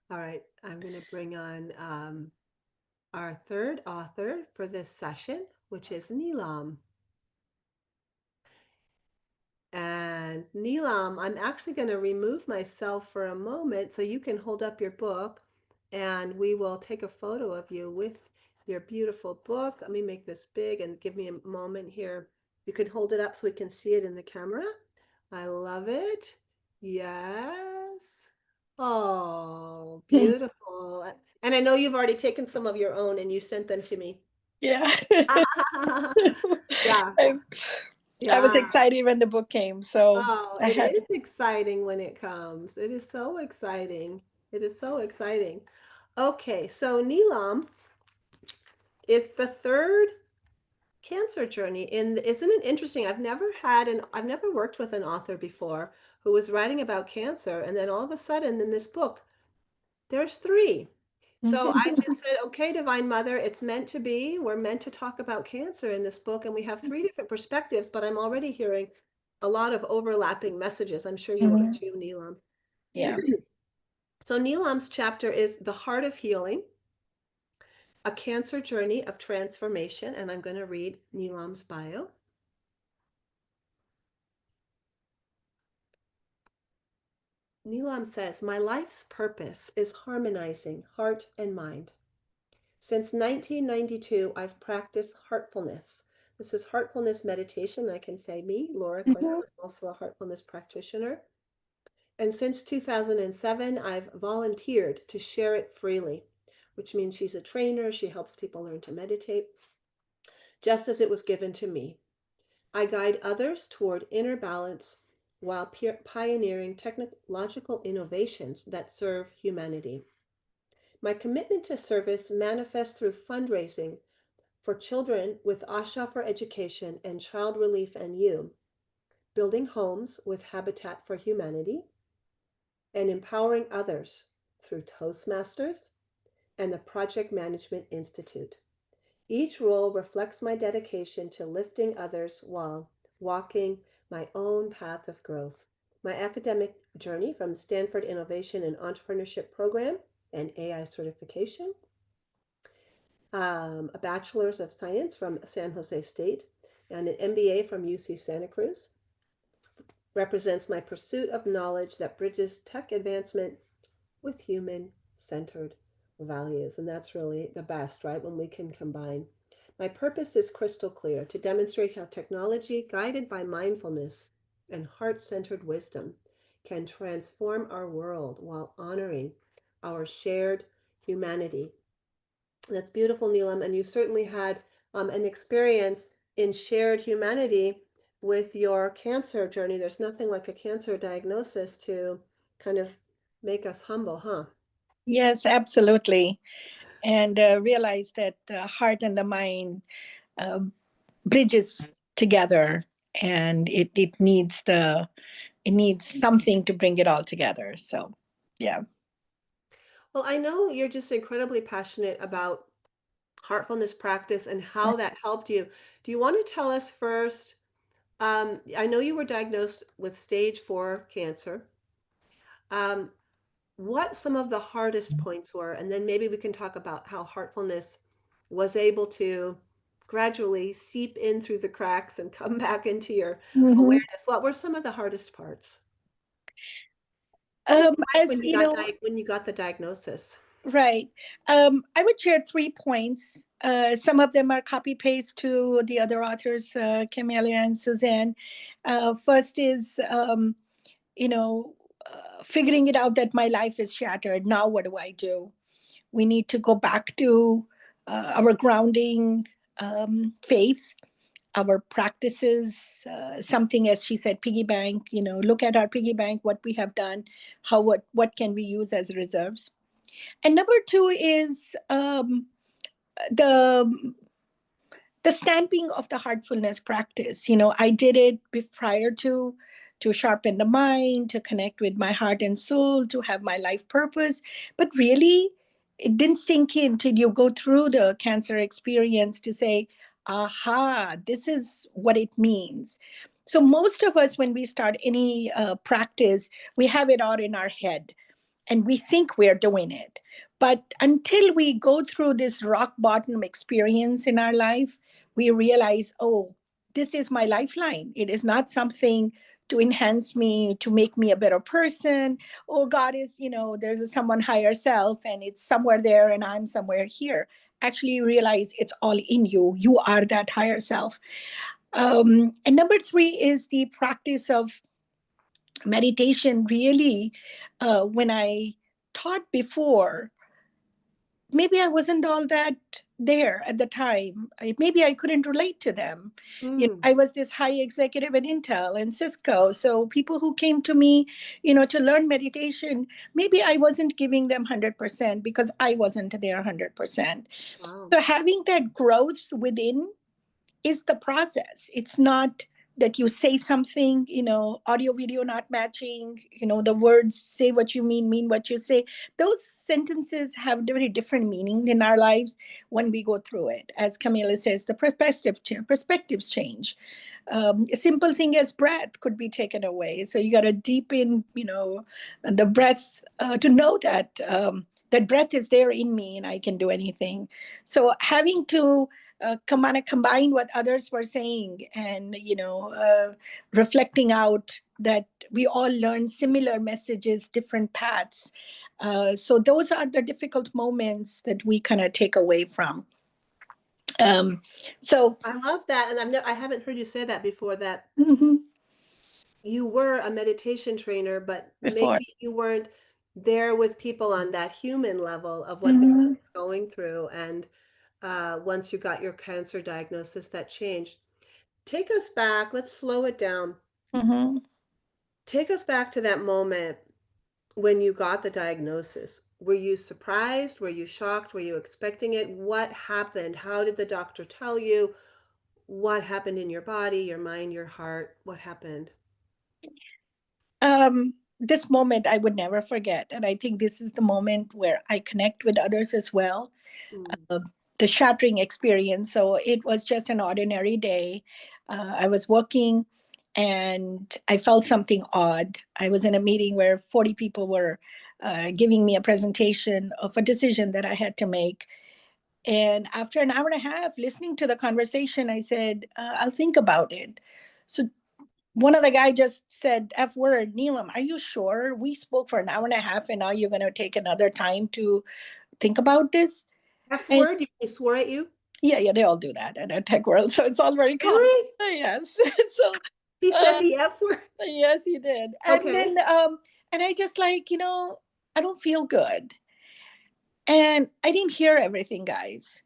All right, I'm going to bring on our third author for this session, which is Neelam. And Neelam, I'm actually going to remove myself for a moment so you can hold up your book and we will take a photo of you with your beautiful book. Let me make this big and give me a moment here. You can hold it up so we can see it in the camera. I love it. Yes. Oh, beautiful. And I know you've already taken some of your own and you sent them to me. Yeah. Yeah, I, I was yeah. excited when the book came, so Oh, I it had is to. exciting when it comes. It is so exciting. It is so exciting. Okay, so Neelam is the third cancer journey. And isn't it interesting? I've never worked with an author before who was writing about cancer, and then all of a sudden in this book, there's three. So I just said, okay, Divine Mother, it's meant to be. We're meant to talk about cancer in this book, and we have three different perspectives, but I'm already hearing a lot of overlapping messages. I'm sure you are Mhm. too, Neelam. Yeah. So Neelam's chapter is The Heart of Healing, a cancer journey of transformation, and I'm going to read Neelam's bio. Neelam says, my life's purpose is harmonizing heart and mind. Since 1992, I've practiced heartfulness. This is heartfulness meditation. I can say me, Laura Cornell, Mhm. I'm also a heartfulness practitioner. And since 2007, I've volunteered to share it freely, which means she's a trainer. She helps people learn to meditate, just as it was given to me. I guide others toward inner balance while pioneering technological innovations that serve humanity. My commitment to service manifests through fundraising for children with Asha for Education and Child Relief and You, building homes with Habitat for Humanity, and empowering others through Toastmasters and the Project Management Institute. Each role reflects my dedication to lifting others while walking my own path of growth. My academic journey from the Stanford Innovation and Entrepreneurship Program and AI certification, a bachelor's of science from San Jose State, and an MBA from UC Santa Cruz, represents my pursuit of knowledge that bridges tech advancement with human centered values. And that's really the best, right? When we can combine. My purpose is crystal clear to demonstrate how technology, guided by mindfulness and heart centered wisdom, can transform our world while honoring our shared humanity. That's beautiful, Neelam. And you certainly had an experience in shared humanity with your cancer journey. There's nothing like a cancer diagnosis to kind of make us humble, huh? Yes, absolutely. And realize that the heart and the mind uh, bridges together, and it needs something to bring it all together. So, yeah. Well, I know you're just incredibly passionate about heartfulness practice and how that helped you. Do you want to tell us first? I know you were diagnosed with stage 4 cancer. Um, what some of the hardest points were, and then maybe we can talk about how heartfulness was able to gradually seep in through the cracks and come back into your Mhm. awareness. What were some of the hardest parts? What was it like As when you you got know, when you got the diagnosis? right. I would share 3 points. Some of them are copy paste to the other authors, Camelia and Suzanne. First is, you know, figuring it out that my life is shattered. Now, what do I do? We need to go back to our grounding faith, our practices, something, as she said, piggy bank. Look at our piggy bank, what we have done, what can we use as reserves. And number two is the the stamping of the heartfulness practice. I did it prior to sharpen the mind, to connect with my heart and soul, to have my life purpose. But really, it didn't sink in till you go through the cancer experience to say, aha, this is what it means. So most of us, when we start any practice, we have it all in our head. and we think we're doing it. But until we go through this rock bottom experience in our life, we realize, oh, this is my lifeline. It is not something to enhance me, to make me a better person. Oh, God is, there's a someone higher self and it's somewhere there and I'm somewhere here. Actually, you realize it's all in you. You are that higher self. And number three is the practice of meditation. Really, when I taught before, maybe I wasn't all that there at the time. Maybe I couldn't relate to them. Mm. I was this high executive at Intel and Cisco. So people who came to me, to learn meditation, maybe I wasn't giving them 100% because I wasn't there 100%. Wow. So having that growth within is the process. It's not that you say something, audio, video not matching, the words say what you mean what you say. Those sentences have very different meaning in our lives when we go through it. As Camila says, the perspectives change. A simple thing as breath could be taken away. So you got to deepen, the breath to know that that breath is there in me and I can do anything. So having to combine what others were saying and reflecting out that we all learn similar messages, different paths. So those are the difficult moments that we kind of take away from. So I love that. And I haven't heard you say that before, that mhm, you were a meditation trainer, but before. maybe you weren't there with people on that human level of what they're Mhm, going through. And once you got your cancer diagnosis, that changed. Take us back. Let's slow it down. mhm. Take us back to that moment when you got the diagnosis. Were you surprised? Were you shocked? Were you expecting it? What happened? How did the doctor tell you? What happened in your body, your mind, your heart? What happened? This moment I would never forget. And I think this is the moment where I connect with others as well. Mm. uh, the shattering experience. So it was just an ordinary day. I was working and I felt something odd. I was in a meeting where 40 people were giving me a presentation of a decision that I had to make. And after an hour and a half listening to the conversation, I said, I'll think about it. So one of the guy just said, F word, Neelam, are you sure? We spoke for an hour and a half and now you're going to take another time to think about this? F And word? He swore at you? yeah, they all do that in a tech world. So it's all very common. Really? Yes. So He said uh, the F word? yes, he did. And Okay. then and I just like, I don't feel good. And I didn't hear everything, guys.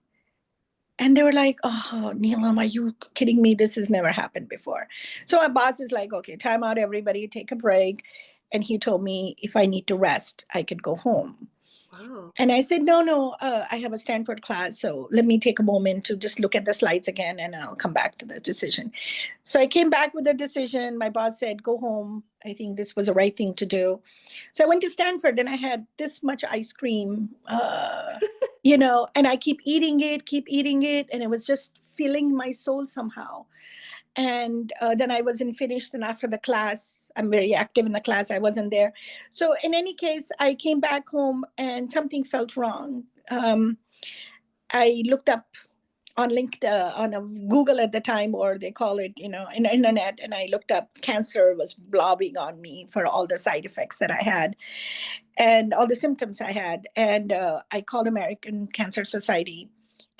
And they were like, oh, Neelam, are you kidding me? This has never happened before. So my boss is like, okay, time out, everybody, take a break. And he told me if I need to rest, I could go home. Wow. And I said, no, no, I have a Stanford class. So let me take a moment to just look at the slides again and I'll come back to the decision. So I came back with a decision. My boss said, go home. I think this was the right thing to do. So I went to Stanford and I had this much ice cream, and I keep eating it. And it was just filling my soul somehow. And then I wasn't finished. And after the class, I'm very active in the class. I wasn't there. So in any case, I came back home and something felt wrong. I looked up on LinkedIn, on a Google at the time, or they call it, in the internet, and I looked up cancer was blobbing on me for all the side effects that I had and all the symptoms I had. And I called American Cancer Society,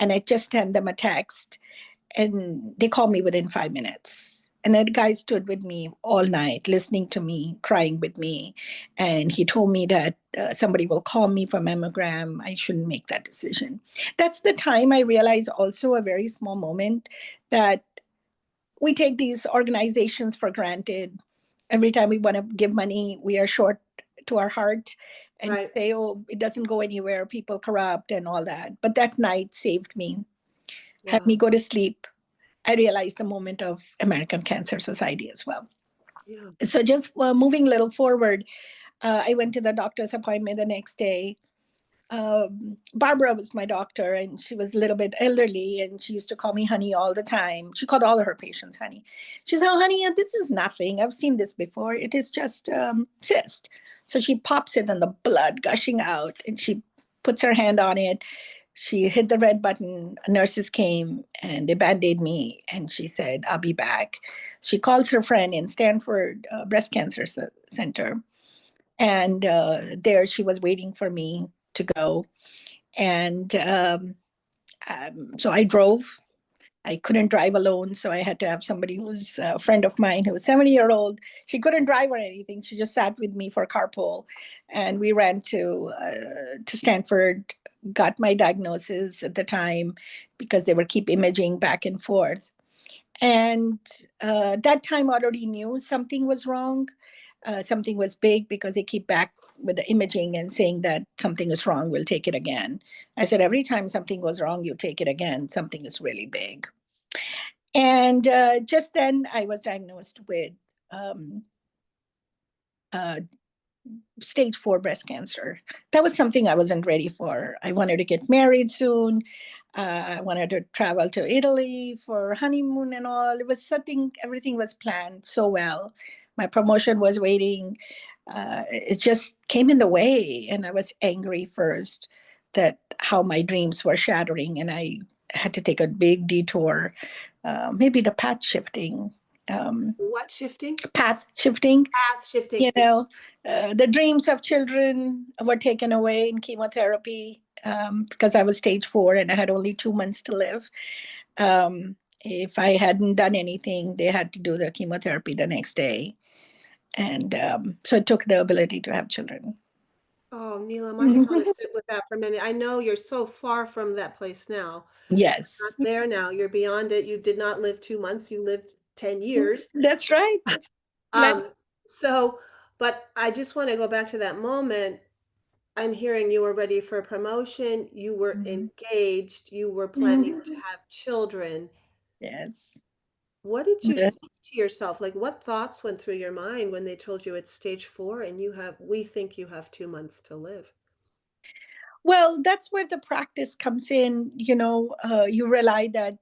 and I just sent them a text and they called me within 5 minutes. And that guy stood with me all night, listening to me, crying with me. And he told me that somebody will call me for mammogram. I shouldn't make that decision. That's the time I realized, also a very small moment, that we take these organizations for granted. Every time we want to give money, we are short to our heart and Right. say, oh, it doesn't go anywhere, people corrupt and all that. But that night saved me, had me Wow. go to sleep. I realized the moment of American Cancer Society as well. Yeah. So just moving a little forward, I went to the doctor's appointment the next day. Barbara was my doctor, and she was a little bit elderly, and she used to call me honey all the time. She called all of her patients honey. She said, "Oh, honey, this is nothing. I've seen this before. It is just cyst." So she pops it and the blood gushing out, and she puts her hand on it. She hit the red button. Nurses came and they band-aid me, and she said, "I'll be back." She calls her friend in Stanford Breast Cancer Center, and there she was waiting for me to go. And so I drove. I couldn't drive alone, so I had to have somebody who's a friend of mine who was 70-year-old. She couldn't drive or anything. She just sat with me for carpool, and we ran to Stanford. Got my diagnosis at the time because they would keep imaging back and forth. And that time I already knew something was wrong. Something was big because they keep back with the imaging and saying that something is wrong, we'll take it again. I said, every time something goes wrong, you take it again, something is really big. And just then I was diagnosed with um, uh, stage 4 breast cancer. That was something I wasn't ready for. I wanted to get married soon. I wanted to travel to Italy for honeymoon and all. It was something, everything was planned so well. My promotion was waiting. It just came in the way. And I was angry first that how my dreams were shattering. And I had to take a big detour, maybe the path shifting. What shifting? Path shifting, Path shifting. you know, the dreams of children were taken away in chemotherapy because I was stage 4 and I had only 2 months to live. If I hadn't done anything, they had to do the chemotherapy the next day. And so it took the ability to have children. Oh, Neelam, I just want to sit with that for a minute. I know you're so far from that place now. Not Yes, there now. You're beyond it. You did not live 2 months. You lived 10 years. that's right. That's Um, so, but I just want to go back to that moment. I'm hearing you were ready for a promotion. You were Mhm. engaged. You were planning to Mhm. have children. Yes. What did you think to yourself? Like, what thoughts went through your mind when they told you it's stage 4 and we think you have 2 months to live? Well, that's where the practice comes in. You realize that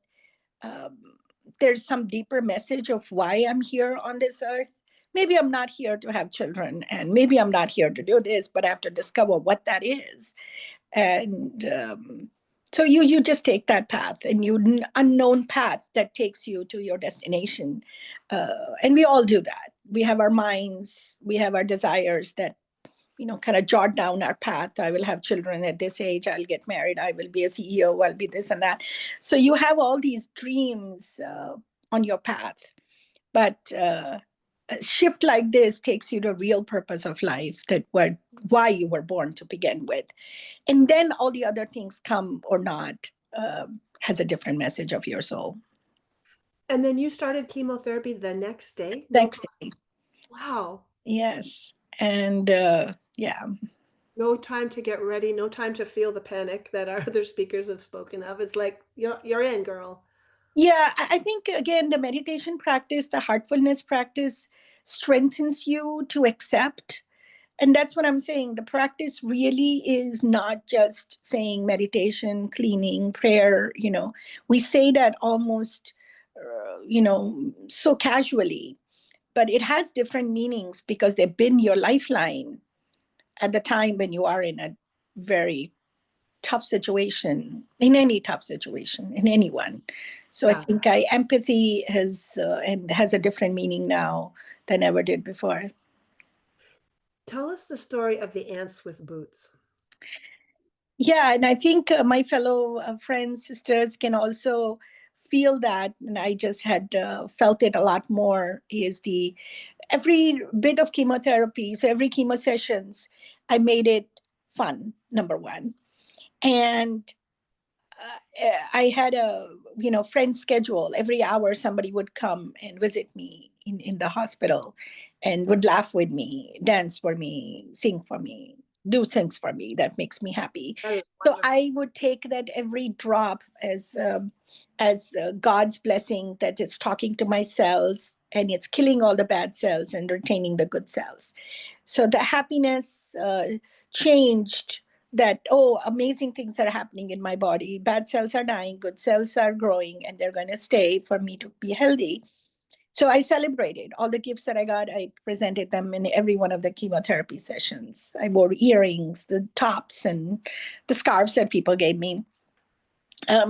um, there's some deeper message of why I'm here on this earth. Maybe I'm not here to have children, and maybe I'm not here to do this, but I have to discover what that is. And so you just take that path, and you unknown path that takes you to your destination. And we all do that. We have our minds, we have our desires that kind of jot down our path. I will have children at this age. I'll get married. I will be a CEO. I'll be this and that. So you have all these dreams on your path. But a shift like this takes you to real purpose of life, why you were born to begin with. And then all the other things come or not, has a different message of your soul. And then you started chemotherapy the next day? No, Next day. wow. Yes. And yeah. No time to get ready, no time to feel the panic that our other speakers have spoken of. It's like you're in, girl. Yeah, I think again, the meditation practice, the heartfulness practice strengthens you to accept. And that's what I'm saying. The practice really is not just saying meditation, cleaning, prayer. We say that almost, so casually, but it has different meanings because they've been your lifeline at the time when you are in a very tough situation, in any tough situation, in anyone. So I Yeah. think empathy has a different meaning now than ever did before. Tell us the story of the ants with boots. Yeah, and I think my fellow friends, sisters can also feel that, and I just had felt it a lot more. Is the every bit of chemotherapy, so every chemo sessions, I made it fun. Number one, and I had a friend schedule. Every hour, somebody would come and visit me in the hospital, and would laugh with me, dance for me, sing for me, do things for me that makes me happy. That is So wonderful. I would take that every drop as God's blessing, that it's talking to my cells and it's killing all the bad cells and retaining the good cells. So the happiness changed, that, oh, amazing things are happening in my body, bad cells are dying, good cells are growing, and they're going to stay for me to be healthy. So I celebrated all the gifts that I got. I presented them in every one of the chemotherapy sessions. I wore earrings, the tops, and the scarves that people gave me.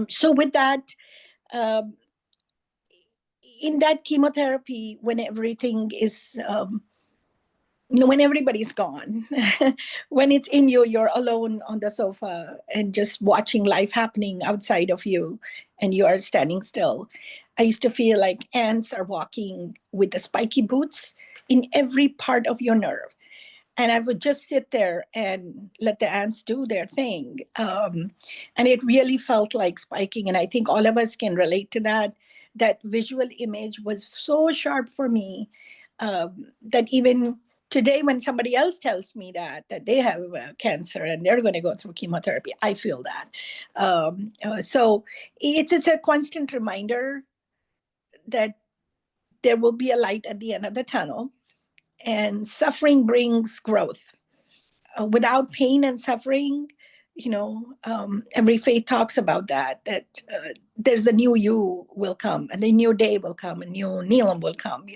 So with that, um, in that chemotherapy, when everything is when everybody's gone, when it's in you, you're alone on the sofa and just watching life happening outside of you, and you are standing still. I used to feel like ants are walking with the spiky boots in every part of your nerve. And I would just sit there and let the ants do their thing. And it really felt like spiking. And I think all of us can relate to that. That visual image was so sharp for me, that even today, when somebody else tells me that they have cancer and they're going to go through chemotherapy, I feel that. So it's a constant reminder that there will be a light at the end of the tunnel, and suffering brings growth. Without pain and suffering, every faith talks about that there's a new you will come, and the new day will come, a new Neelam will come.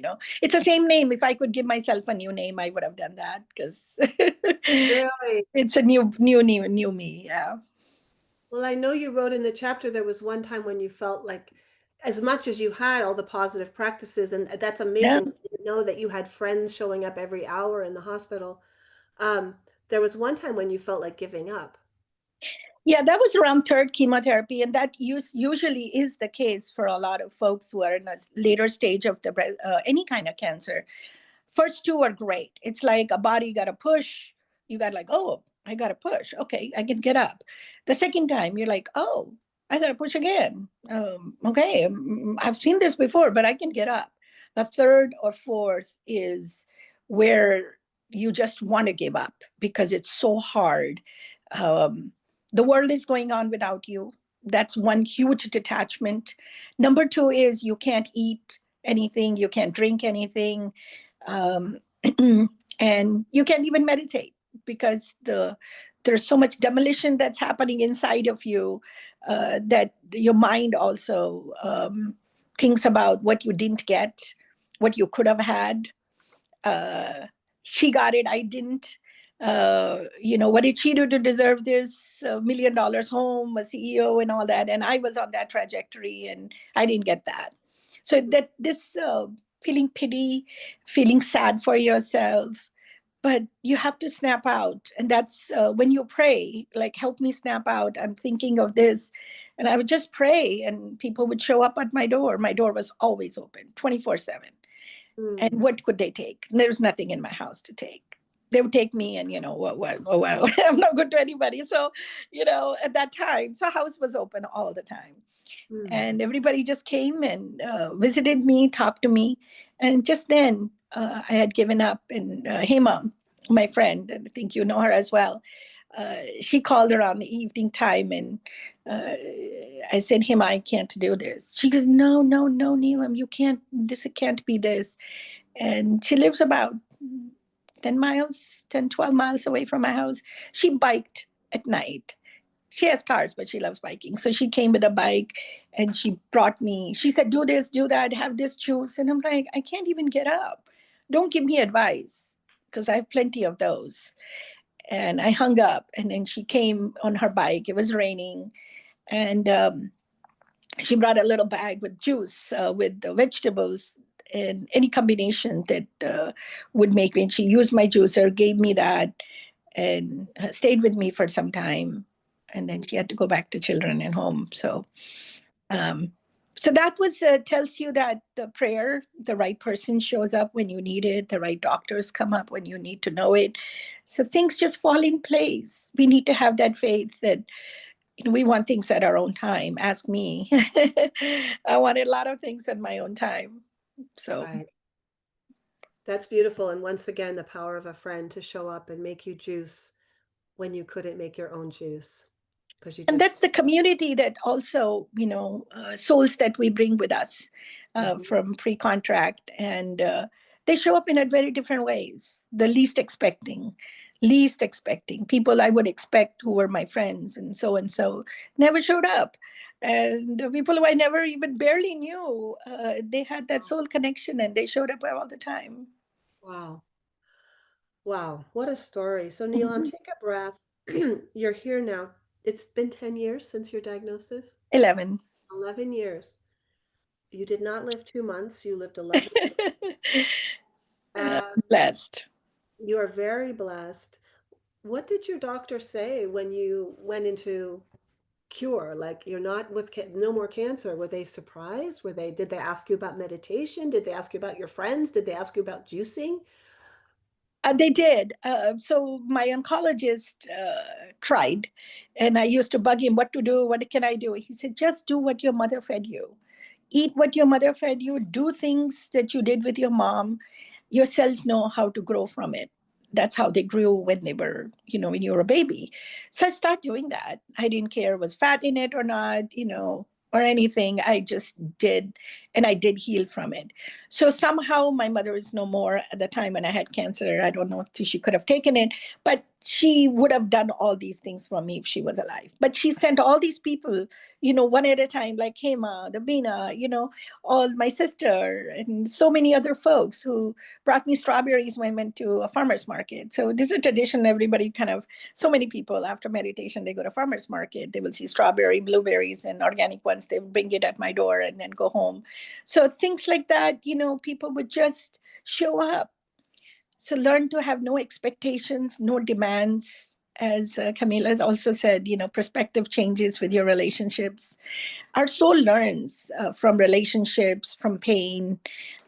It's the same name. If I could give myself a new name, I would have done that, because Really? it's a new me. Yeah. Well, I know you wrote in the chapter there was one time when you felt like, as much as you had all the positive practices, and that's Yeah. amazing to know that you had friends showing up every hour in the hospital. Um, there was one time when you felt like giving up. Yeah, that was around third chemotherapy, and that usually is the case for a lot of folks who are in a later stage of any kind of cancer. First two are great. It's like a body got to push. You got like, oh, I got to push. Okay, I can get up. The second time, you're like, oh, I got to push again. Okay, I've seen this before, but I can get up. The third or fourth is where you just want to give up because it's so hard. Um, the world is going on without you. That's one huge detachment. Number two is you can't eat anything, you can't drink anything, um, and you can't even meditate because there's so much demolition that's happening inside of you, that your mind also thinks about what you didn't get, what you could have had. uh, she got it, I didn't. What did she do to deserve this $1 million home, a CEO, and all that? And I was on that trajectory, and I didn't get that. So that this feeling pity, feeling sad for yourself, but you have to snap out. And that's when you pray, like, help me snap out. I'm thinking of this. And I would just pray, and people would show up at my door. My door was always open 24/7. And Mm, what could they take? There's nothing in my house to take. They would take me, and well, I'm not good to anybody. So, at that time, so house was open all the time. mm, And everybody just came and visited me, talked to me. And just then I had given up. And Hema, my friend, and I think you know her as well, she called around the evening time, and uh, I said, Hema, I can't do this. She goes, no, no, no, Neelam, you can't, this, it can't be this. And she lives about 10 miles, 10, 12 miles away from my house. She biked at night. She has cars, but she loves biking. So she came with a bike, and she brought me, she said, do this, do that, have this juice. And I'm like, I can't even get up. Don't give me advice, because I have plenty of those. And I hung up, and then she came on her bike. It was raining. And she brought a little bag with juice, with the vegetables, and any combination that would make me. And she used my juicer, gave me that, and stayed with me for some time. And then she had to go back to children and home. Um, so that was tells you that the prayer, the right person shows up when you need it. The right doctors come up when you need to know it. So things just fall in place. We need to have that faith that we want things at our own time. Ask me. I wanted a lot of things at my own time. So, right. That's beautiful. And once again, the power of a friend to show up and make you juice when you couldn't make your own juice because you and just. that's the community that also, souls that we bring with us Mhm. from pre-contract, and they show up in a very different ways. The least expecting people I would expect, who were my friends and so never showed up. And people who I never even barely knew, they had that soul connection and they showed up all the time. Wow. Wow. What a story. So, Neelam, Mhm. take a breath. You're here now. It's been 10 years since your diagnosis? 11. 11 years. You did not live 2 months, you lived 11. Uh, Blessed. you are very blessed. What did your doctor say when you went into cure? Like you're not with no more cancer. Were they surprised? Did they ask you about meditation? Did they ask you about your friends? Did they ask you about juicing? They did. So my oncologist cried, and I used to bug him, "What to do? What can I do?" He said, "Just do what your mother fed you. Eat what your mother fed you. Do things that you did with your mom. Your cells know how to grow from it. That's how they grew when they were, when you were a baby." So I started doing that. I didn't care was fat in it or not, or anything. I just did, and I did heal from it. So somehow my mother is no more at the time when I had cancer. I don't know if she could have taken it, but she would have done all these things for me if she was alive. But she sent all these people, one at a time, like Hema, Davina, all my sister, and so many other folks who brought me strawberries when I went to a farmer's market. So this is a tradition. Everybody so many people after meditation, they go to farmer's market. They will see strawberry, blueberries, and organic ones. They bring it at my door and then go home. So things like that, people would just show up. So learn to have no expectations, no demands. As Camila has also said, perspective changes with your relationships. Our soul learns from relationships, from pain,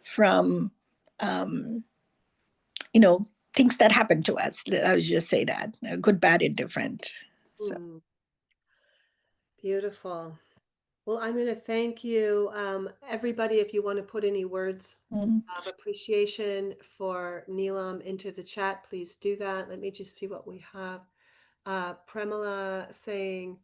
from, um, you know, things that happen to us. I would just say that good, bad, indifferent. So, Hmm, beautiful. Well, I'm going to thank you, everybody. If you want to put any words mm. of appreciation for Neelam into the chat, please do that. Let me just see what we have. Premila saying,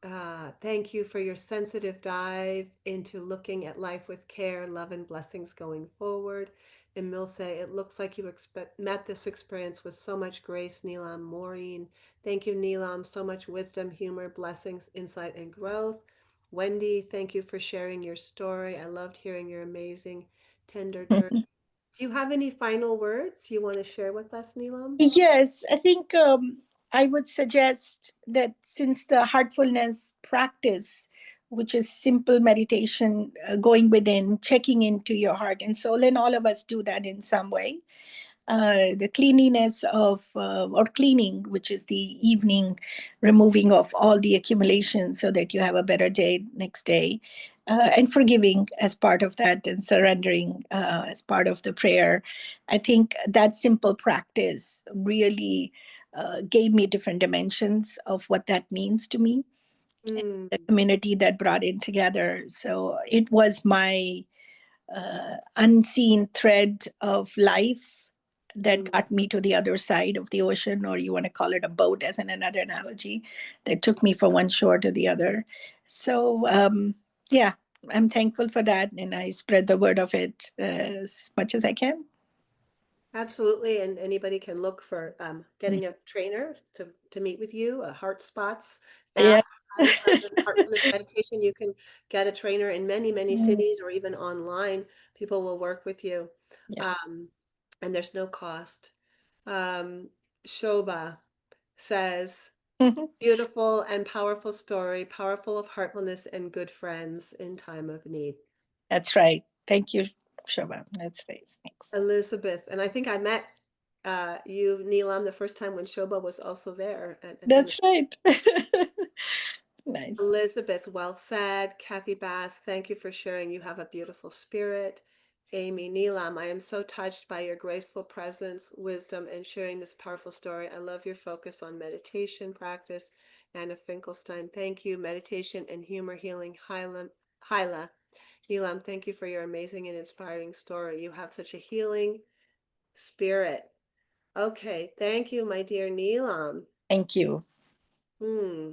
thank you for your sensitive dive into looking at life with care, love, and blessings going forward. And Milse, it looks like you met this experience with so much grace, Neelam. Maureen, thank you, Neelam. So much wisdom, humor, blessings, insight, and growth. Wendy, thank you for sharing your story. I loved hearing your amazing, tender journey. Do you have any final words you want to share with us, Neelam? Yes, I think I would suggest that since the heartfulness practice, which is simple meditation, going within, checking into your heart and soul, and all of us do that in some way, the cleanliness of or cleaning, which is the evening removing of all the accumulation so that you have a better day next day, and forgiving as part of that, and surrendering as part of the prayer. I think that simple practice really gave me different dimensions of what that means to me, Mm, the community that brought it together. So it was my unseen thread of life that mm. got me to the other side of the ocean, or you want to call it a boat as in another analogy, that took me from one shore to the other. So, yeah, I'm thankful for that. And I spread the word of it as much as I can. Absolutely, and anybody can look for getting a trainer to meet with you. A Heart Spots Yeah. app has the Heartfulness meditation. You can get a trainer in many Mm, cities or even online. People will work with you, yeah. um, and there's no cost. Um, Shobha says, Mhm. "Beautiful and powerful story, powerful of heartfulness and good friends in time of need." That's right. Thank you, Shobha. That's nice. Thanks. Elizabeth, and I think I met you, Neelam, the first time when Shobha was also there at the That's right. Nice. Elizabeth, well said. Kathy Bass, thank you for sharing. You have a beautiful spirit. Amy, Neelam, I am so touched by your graceful presence, wisdom, and sharing this powerful story. I love your focus on meditation practice. Anna Finkelstein, thank you. Meditation and humor healing. Hyla. Neelam, thank you for your amazing and inspiring story. You have such a healing spirit. Okay, thank you, my dear Neelam. Thank you. Hmm.